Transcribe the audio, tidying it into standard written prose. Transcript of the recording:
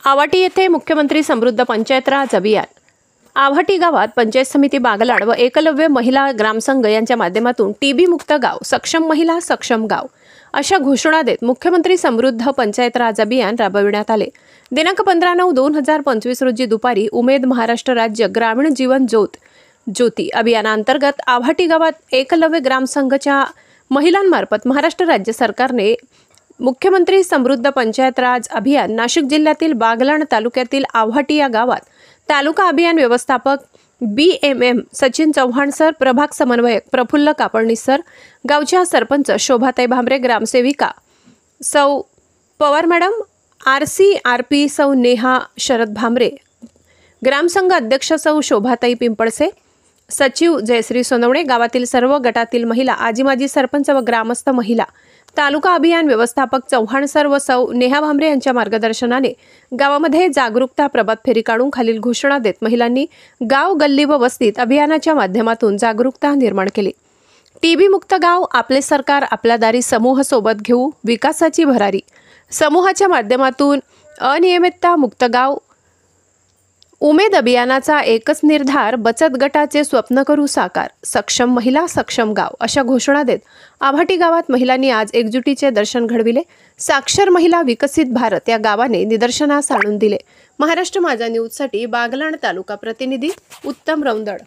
आव्हाटी येथे मुख्यमंत्री समृद्ध पंचायत राज अभियान। आव्हाटी गावात पंचायत समिती बागलाण व एकलव्य महिला ग्रामसंघ यांच्या माध्यमातून टीबी मुक्त गाव, सक्षम महिला, सक्षम गाव अशा घोषणा देत मुख्यमंत्री समृद्ध पंचायत राज अभियान राबविण्यात आले। दिनांक 15/9/2025 रोजी दुपारी उमेद महाराष्ट्र राज्य ग्रामीण जीवन ज्योती अभियानांतर्गत आव्हाटी गावात एकलव्य ग्रामसंघच्या महिलांमार्फत महाराष्ट्र राज्य सरकारने मुख्यमंत्री समृद्ध पंचायत राज अभियान नाशिक जिल्ह्यातील बागलाण तालुक्यातील आव्हाटी या गावात तालुका अभियान व्यवस्थापक BMM सचिन चव्हाण सर, प्रभाग समन्वयक प्रफुल्ल कापडणी सर, गावच्या सरपंच शोभाताई भामरे, ग्रामसेविका सौ पवार मॅडम, RCRP सौ नेहा शरद भामरे, ग्रामसंघ अध्यक्ष सौ शोभाताई पिंपळसे, सचिव जयश्री सोनवणे, गावातील सर्व गटातील महिला, आजी माजी सरपंच व ग्रामस्थ महिला, तालुका अभियान व्यवस्थापक चव्हाण सर व सौ नेहा भामरे यांच्या मार्गदर्शनाने गावामध्ये जागरूकता प्रभात फेरी काढून खालील घोषणा देत महिलांनी गाव, गल्ली व वस्तीत अभियानाच्या माध्यमातून जागरूकता निर्माण केली। टीबी मुक्त गाव, आपले सरकार आपल्या दारी समूह सोबत घेऊ विकासाची भरारी। समूहाच्या माध्यमातून अनियमितता मुक्त गाव, उमेद अभियानाचा एकच निर्धार, बचत गटाचे स्वप्न करू साकार, सक्षम महिला, सक्षम गाव अशा घोषणा देत आव्हाटी गावात महिलांनी आज एकजुटीचे दर्शन घडविले। साक्षर महिला विकसित भारत या गावाने निदर्शनास आणून दिले। महाराष्ट्र माझा न्यूजसाठी बागलाण तालुका प्रतिनिधी उत्तम रौंदड।